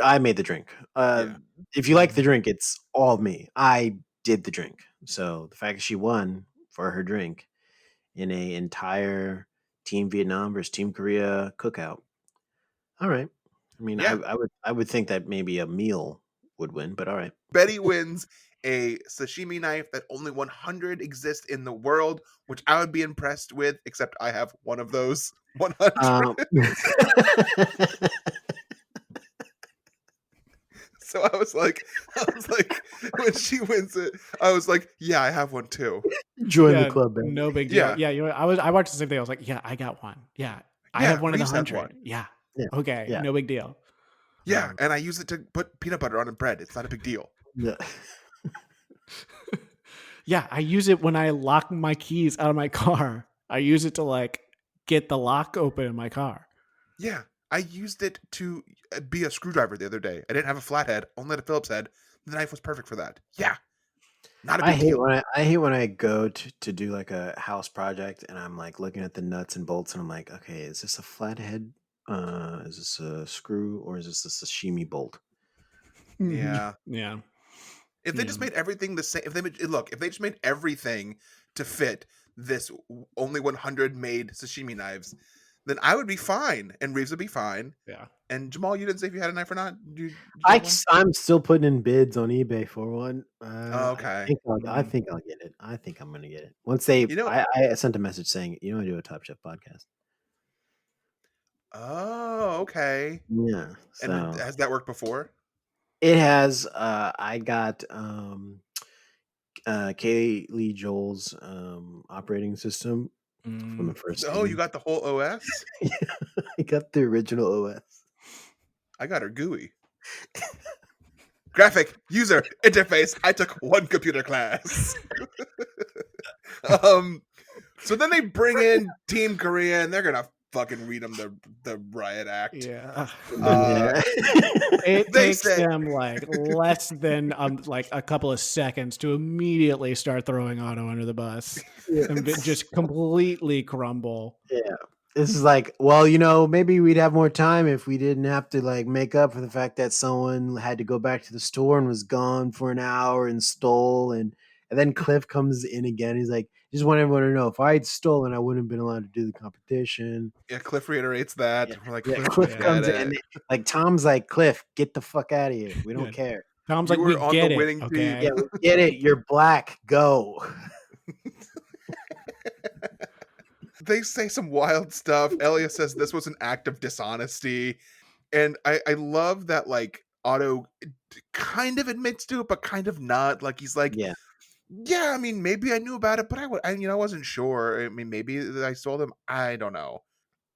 I made the drink. Yeah. If you like the drink, it's all me. I did the drink." So the fact that she won for her drink in a entire Team Vietnam versus Team Korea cookout. All right. I mean, Yeah. I would think that maybe a meal would win, but all right. Betty wins a sashimi knife that only 100 exist in the world, which I would be impressed with, except I have one of those 100. So I was like, when she wins it, I was like, yeah, I have one too. Join the club, man. No big deal. Yeah. Yeah, you know, I watched the same thing. I was like, yeah, I got one. Yeah, I have one of the Reese has 100. one. Yeah. Yeah. Okay. Yeah. No big deal. Yeah, and I use it to put peanut butter on bread. It's not a big deal. Yeah. Yeah, I use it when I lock my keys out of my car. I use it to like get the lock open in my car. Yeah, I used it to be a screwdriver the other day. I didn't have a flathead, only had a Phillips head. The knife was perfect for that. Yeah, not a big deal. I hate when I go to do like a house project and I'm like looking at the nuts and bolts and I'm like, okay, is this a flathead? Is this a screw or is this a sashimi bolt? Yeah. Yeah. If they just made everything the same, if they just made everything to fit this only 100 made sashimi knives, then I would be fine, and Reeves would be fine. Yeah. And Jamal, you didn't say if you had a knife or not. Did you have one? I'm still putting in bids on eBay for one. Okay. I think I'll get it. I think I'm gonna get it. Once they, You know- I sent a message saying, you know, I do a Top Chef podcast. Oh, okay. Yeah. So And has that worked before? it has. I got Kaylee Joel's operating system from the first. Oh, you got the whole OS? I got the original OS. I got her GUI. Graphic user interface. I took one computer class. So then they bring in Team Korea and they're gonna fucking read them the riot act. Yeah. They It takes say- them like less than like a couple of seconds to immediately start throwing Otto under the bus and just completely crumble. Yeah. This is like, well, you know, maybe we'd have more time if we didn't have to like make up for the fact that someone had to go back to the store and was gone for an hour and stole. And then Cliff comes in again. He's like, just want everyone to know if I had stolen, I wouldn't have been allowed to do the competition. Yeah, Cliff reiterates that. Yeah. We're like, Yeah, Cliff, Cliff comes get in and it. like Tom's like, Cliff, get the fuck out of here. We don't Yeah. care. Tom's You like, were we on get the it. winning Okay. team. Yeah, we get it. You're black. Go. They say some wild stuff. Elliot says this was an act of dishonesty. And I love that like Otto kind of admits to it, but kind of not. Like he's like, Yeah. I mean, maybe I knew about it, but I wasn't sure. I mean, maybe I stole them. I don't know.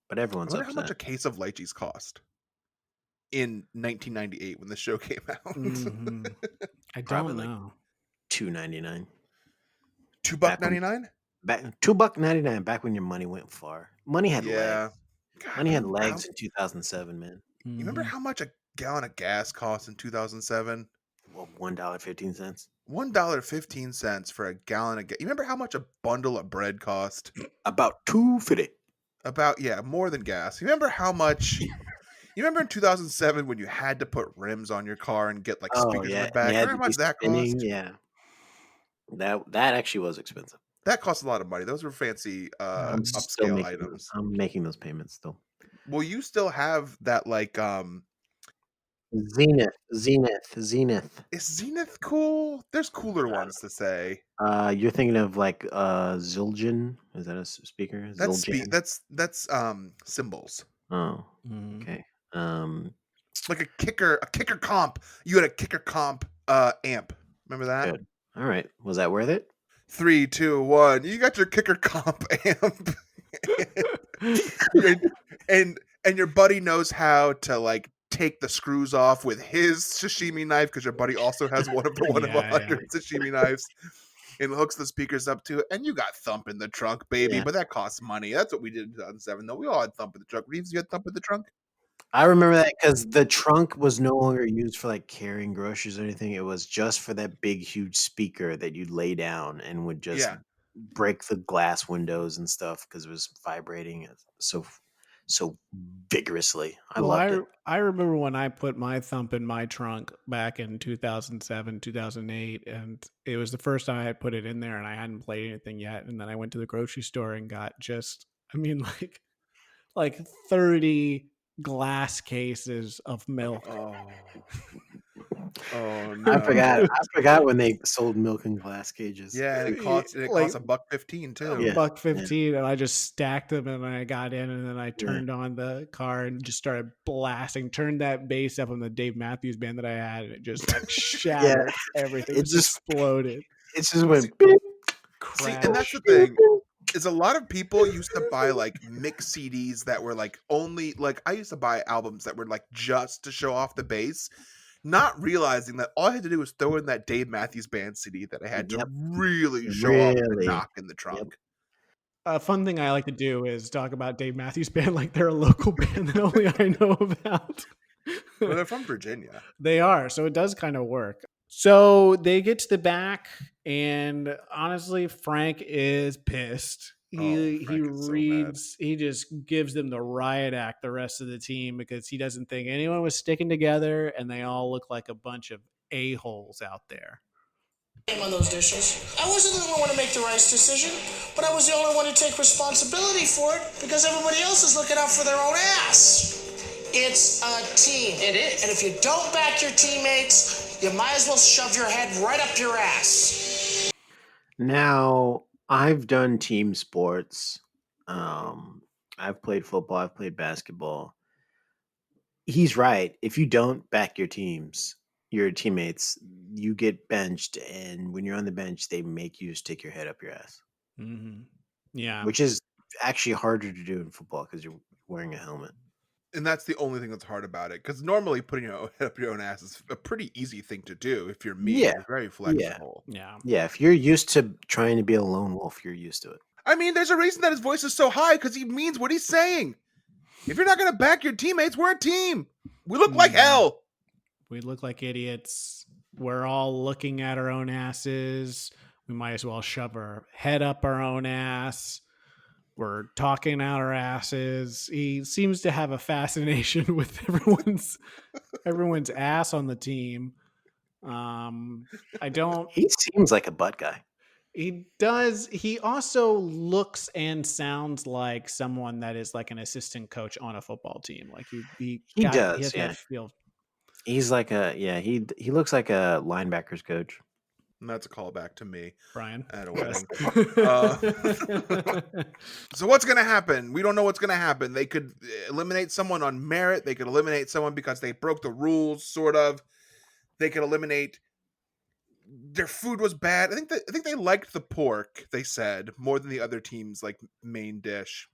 But I everyone's wonder how upset. much a case of lychees cost in 1998 when the show came out. Mhm. I don't Probably like know. $2.99. $2.99. Back $2.99. Back when your money went far. Money had Yeah. legs. God, Money had remember how- legs in 2007, man. You remember Mhm. how much a gallon of gas cost in 2007? Well, $1.15. $1.15 for a gallon of gas. You remember how much a bundle of bread cost? About $2.50. About, more than gas. You remember how much? You remember in 2007 when you had to put rims on your car and get like Oh speakers in yeah, the back? and you had Remember to how much be that spinning. cost? Yeah, that actually was expensive. That cost a lot of money. Those were fancy I'm still upscale making items. I'm making those payments still. Well, you still have that like Zenith. is Zenith cool? There's cooler ones to say. You're thinking of like Zildjian? Is that a speaker? That's Zildjian? that's symbols. Oh, Mhm. okay. Like a kicker comp. You had a kicker comp amp. Remember that? Good. All right. Was that worth it? 3, 2, 1. You got your kicker comp amp. and your buddy knows how to like take the screws off with his sashimi knife because your buddy also has one of the one of Yeah, 100 sashimi knives and hooks the speakers up to it. And you got Thump in the trunk, baby, Yeah. but that costs money. That's what we did in 2007, though. We all had Thump in the trunk. Reeves, you had Thump in the trunk? I remember that because the trunk was no longer used for like carrying groceries or anything. It was just for that big, huge speaker that you'd lay down and would just break the glass windows and stuff because it was vibrating so vigorously. I loved it. I remember when I put my Thump in my trunk back in 2007, 2008, and it was the first time I had put it in there and I hadn't played anything yet. And then I went to the grocery store and got like 30 glass cases of milk. Oh. Oh no! I forgot when they sold milk in glass cages. Yeah, and it costs Like, $1.15 too. Yeah. $1.15, and I just stacked them, and I got in, and then I turned on the car and just started blasting. Turned that bass up on the Dave Matthews Band that I had, and it just like shattered everything. It Just just- exploded. It just went beep. See, Crash. and that's the thing. Is a lot of people used to buy like mix CDs that were like only like I used to buy albums that were like just to show off the bass, not realizing that all I had to do was throw in that Dave Matthews Band CD that I had to Yep. really show off the Really. knock in the trunk. A fun thing I like to do is talk about Dave Matthews Band like they're a local band that only I know about. Well, they're from Virginia. They are, so it does kind of work. So they get to the back, and honestly, Frank is pissed. He Frank is so reads, he just gives them the riot act, the rest of the team, because he doesn't think anyone was sticking together, and they all look like a bunch of a-holes out there. On those dishes. I wasn't the only one to make the rice decision, but I was the only one to take responsibility for it because everybody else is looking out for their own ass. It's a team. It is. And if you don't back your teammates, you might as well shove your head right up your ass. Now, I've done team sports. I've played football. I've played basketball. He's right. If you don't back your teammates, you get benched, and when you're on the bench, they make you stick your head up your ass, Mm-hmm. Yeah. which is actually harder to do in football because you're wearing a helmet. And that's the only thing that's hard about it. Because normally putting your head up your own ass is a pretty easy thing to do if you're me. Yeah. You're very flexible. Yeah. Yeah, if you're used to trying to be a lone wolf, you're used to it. I mean, there's a reason that his voice is so high because he means what he's saying. If you're not going to back your teammates, we're a team. We look like hell. We look like idiots. We're all looking at our own asses. We might as well shove our head up our own ass. We're talking out our asses. He seems to have a fascination with everyone's ass on the team. I don't. He seems like a butt guy. He does. He also looks and sounds like someone that is like an assistant coach on a football team. Like he does, has yeah. that feel. He's like he looks like a linebackers coach. And that's a callback to me, Brian, at a wedding. So what's going to happen? We don't know what's going to happen. They could eliminate someone on merit. They could eliminate someone because they broke the rules, sort of. They could eliminate their food was bad. I think they liked the pork, they said, more than the other team's like main dish.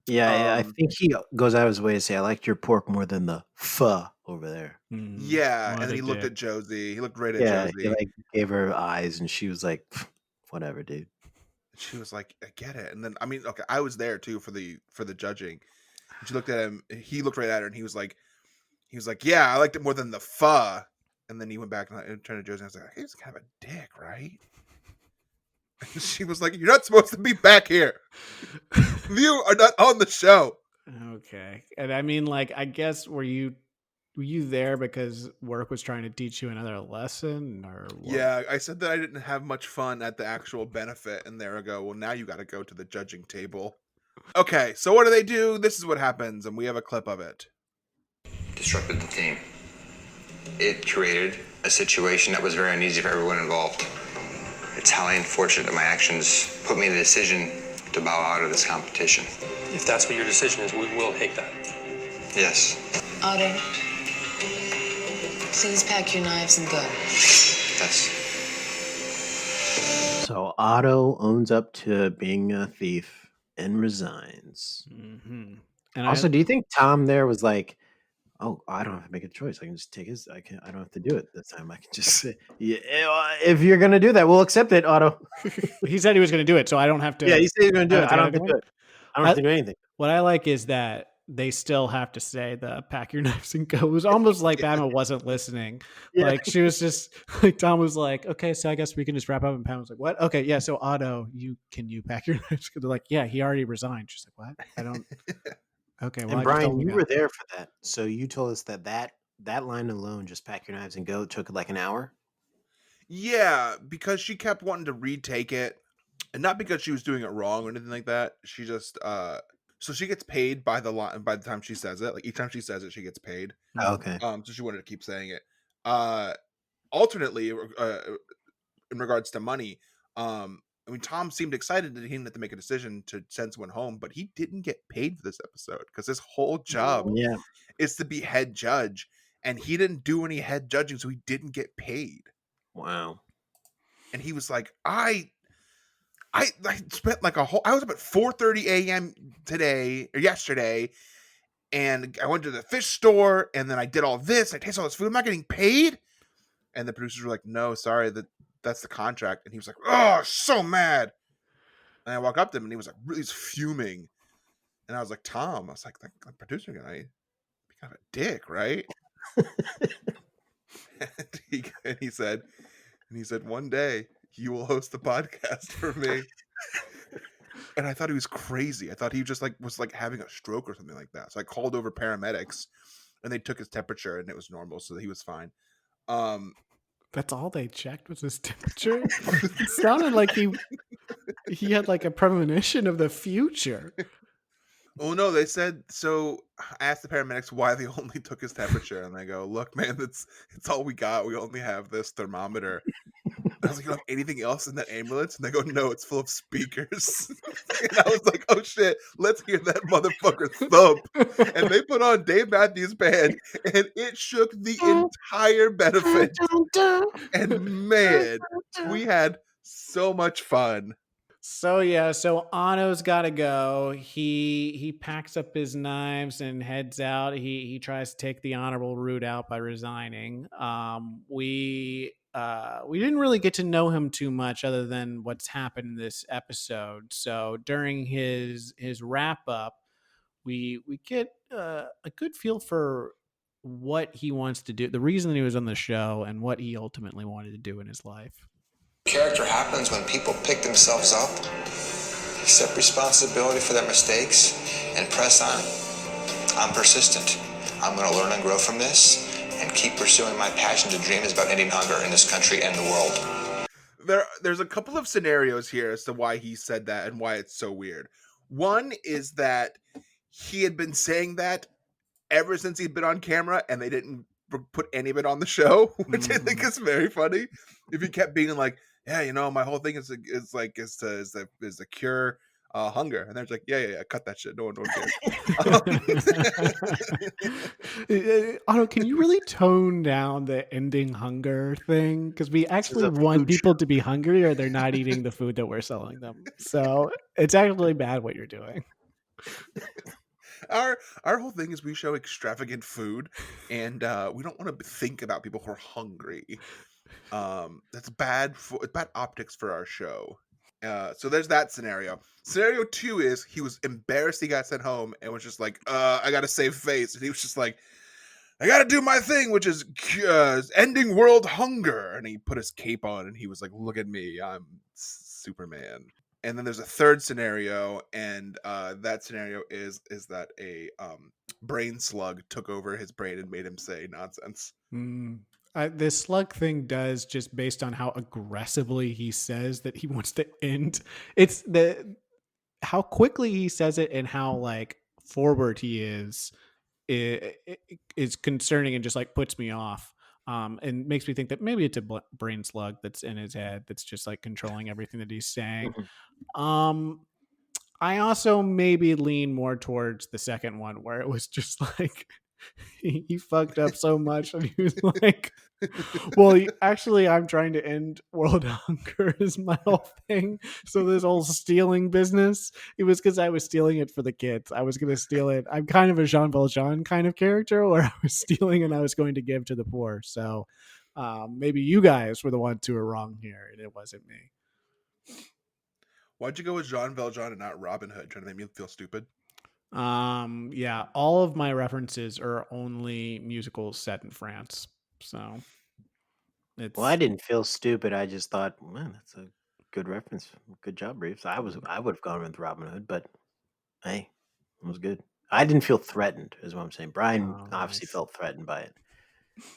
Yeah, I think he goes out of his way to say, "I liked your pork more than the pho over there." Yeah, What and then a he looked dick. at Josie. He looked right at Yeah, Josie. he like gave her eyes, and she was like, "Whatever, dude." She was like, "I get it." And then I mean, okay, I was there too for the judging. And she looked at him. He looked right at her, and he was like, "Yeah, I liked it more than the pho." And then he went back and turned to Josie, and I was like, "He's kind of a dick, right?" And she was like, "You're not supposed to be back here. You are not on the show." Okay, and I mean, like, I guess were you there because work was trying to teach you another lesson, or what? Yeah, I said that I didn't have much fun at the actual benefit, and there I go. Well, now you got to go to the judging table. Okay, so what do? This is what happens, and we have a clip of it. Disrupted the team. It created a situation that was very uneasy for everyone involved. It's highly unfortunate that my actions put me in the decision to bow out of this competition. If that's what your decision is, we will take that. Yes. Otto, please pack your knives and go. Yes. So Otto owns up to being a thief and resigns. Mm-hmm. And Also, do you think Tom there was like, "Oh, I don't have to make a choice. I can just take his. I don't have to do it this time. I can just say, yeah, if you're gonna do that, we'll accept it, Otto." he said he was going to do it, so I don't have to. Yeah, he said he's gonna do it. I don't have to do do it. I don't have to do anything. What I like is that they still have to say the "pack your knives and go." It was almost like Bama wasn't listening. Yeah. Like she was just like Tom was like, "Okay, so I guess we can just wrap up." And Pam was like, "What? Okay, yeah. So Otto, you pack your knives?" They're like, "Yeah, he already resigned." She's like, "What? I don't." Okay, well, And I just Brian, told him you again. were there for that, so you told us that line alone, just pack your knives and go, took like an hour. Yeah, because she kept wanting to retake it, and not because she was doing it wrong or anything like that. She just so she gets paid by the by the time she says it. Like each time she says it, she gets paid. Okay. So she wanted to keep saying it. alternately, in regards to money, I mean, Tom seemed excited that he didn't have to make a decision to send someone home, but he didn't get paid for this episode because his whole job Yeah. is to be head judge, and he didn't do any head judging, so he didn't get paid. Wow. And he was like, I spent like I was up at 4:30 a.m. yesterday, and I went to the fish store, and then I did all this. I tasted all this food. I'm not getting paid. And the producers were like, no, sorry, that's the contract. And he was like, oh, so mad. And I walk up to him, and he was like, really fuming. And I was like, Tom, I was like, the producer guy, be kind of a dick, right? and he said, one day you will host the podcast for me. And I thought he was crazy. I thought he just was having a stroke or something like that. So I called over paramedics, and they took his temperature, and it was normal, so he was fine. That's all they checked was his temperature. It sounded like he had like a premonition of the future. Oh no, they said so. I asked the paramedics why they only took his temperature, and they go, "Look, man, it's all we got. We only have this thermometer." I was like, "You don't have anything else in that ambulance?" And they go, "No, it's full of speakers." And I was like, "Oh shit, let's hear that motherfucker thump." And they put on Dave Matthews Band, and it shook the entire benefit. And man, we had so much fun. So yeah, so Anno's got to go. He packs up his knives and heads out. He tries to take the honorable route out by resigning. We didn't really get to know him too much other than what's happened in this episode. So during his wrap up, we get a good feel for what he wants to do, the reason that he was on the show, and what he ultimately wanted to do in his life. Character happens when people pick themselves up, accept responsibility for their mistakes, and press on. I'm persistent. I'm going to learn and grow from this and keep pursuing my passion to dream is about ending hunger in this country and the world. There's a couple of scenarios here as to why he said that and why it's so weird. One is that he had been saying that ever since he'd been on camera, and they didn't put any of it on the show, which I think is very funny. If he kept being like, yeah, my whole thing is to cure hunger, and they're like, yeah, cut that shit. No one cares. Otto, can you really tone down the ending hunger thing? Because we actually want people to be hungry, or they're not eating the food that we're selling them. So it's actually bad what you're doing. Our whole thing is we show extravagant food, and we don't want to think about people who are hungry. That's bad optics for our show. So there's that scenario. Scenario 2 is he was embarrassed he got sent home and was just like, I gotta save face. And he was just like, I gotta do my thing, which is ending world hunger. And he put his cape on, and he was like, look at me, I'm Superman. And then there's a third scenario, and that scenario is that a brain slug took over his brain and made him say nonsense. This slug thing does, just based on how aggressively he says that he wants to end. It's how quickly he says it and how forward he is concerning, and just puts me off. And makes me think that maybe it's a brain slug that's in his head that's just controlling everything that he's saying. I also maybe lean more towards the second one, where it was just he fucked up so much, and he was like, well, actually, I'm trying to end world hunger is my whole thing. So this whole stealing business, it was because I was stealing it for the kids. I was going to steal it. I'm kind of a Jean Valjean kind of character, where I was stealing and I was going to give to the poor. So maybe you guys were the ones who were wrong here, and it wasn't me. Why'd you go with Jean Valjean and not Robin Hood, trying to make me feel stupid? Yeah, all of my references are only musicals set in France. So well, I didn't feel stupid. I just thought, man, that's a good reference. Good job, Reeves. I would have gone with Robin Hood, but hey, it was good. I didn't feel threatened, is what I'm saying. Brian obviously felt threatened by it,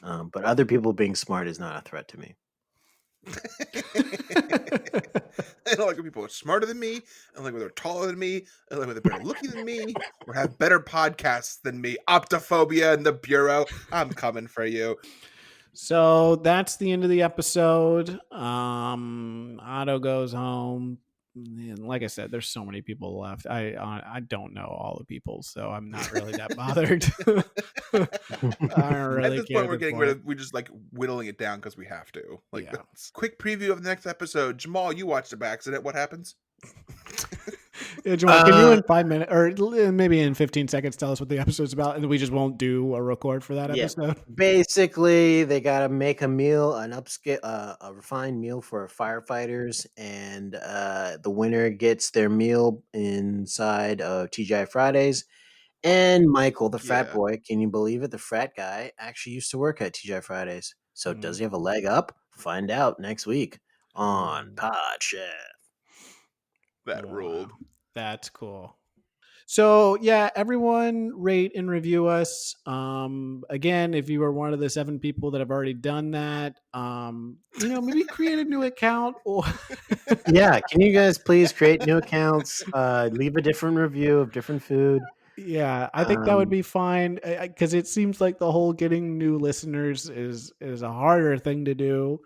but other people being smart is not a threat to me. I don't like when people are smarter than me, and like when they're taller than me, and like when they're better looking than me, or have better podcasts than me. Optophobia in the Bureau. I'm coming for you. So that's the end of the episode. Otto goes home. And like I said, there's so many people left. I don't know all the people, so I'm not really that bothered. I don't really At this care point, we're at the getting rid of. We're just like whittling it down because we have to. Like, Yeah. that's quick preview of the next episode. Jamal, you watched it by accident. What happens? Yeah, Jamal, can you in 5 minutes or maybe in 15 seconds tell us what the episode's about, and we just won't do a record for that episode? Basically, they got to make a meal, a refined meal for firefighters, and the winner gets their meal inside of TGI Fridays. And Michael, the frat Yeah. boy, can you believe it? The frat guy actually used to work at TGI Fridays. So does he have a leg up? Find out next week on Pod Chef. That ruled. That's cool. So yeah, everyone rate and review us. Again, if you are one of the 7 people that have already done that, maybe create a new account or Yeah, can you guys please create new accounts? Leave a different review of different food. Yeah, I think that would be fine because it seems like the whole getting new listeners is a harder thing to do.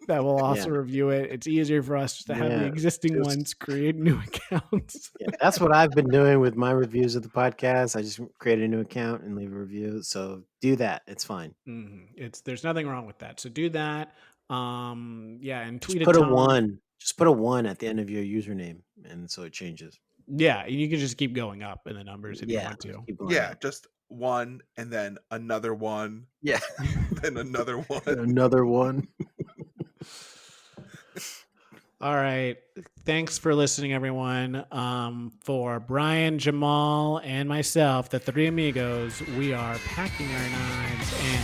That will also review it. It's easier for us to have the existing ones create new accounts. Yeah, that's what I've been doing with my reviews of the podcast. I just create a new account and leave a review. So do that. It's fine. There's nothing wrong with that. So do that. And tweet Just put at a Tom. 1. Just put a 1 at the end of your username, and so it changes. Yeah, you can just keep going up in the numbers if you want to. Yeah, just 1 and then another 1. Yeah. Then another 1. Another 1. All right. Thanks for listening, everyone. For Brian, Jamal, and myself, the 3 amigos, we are packing our knives and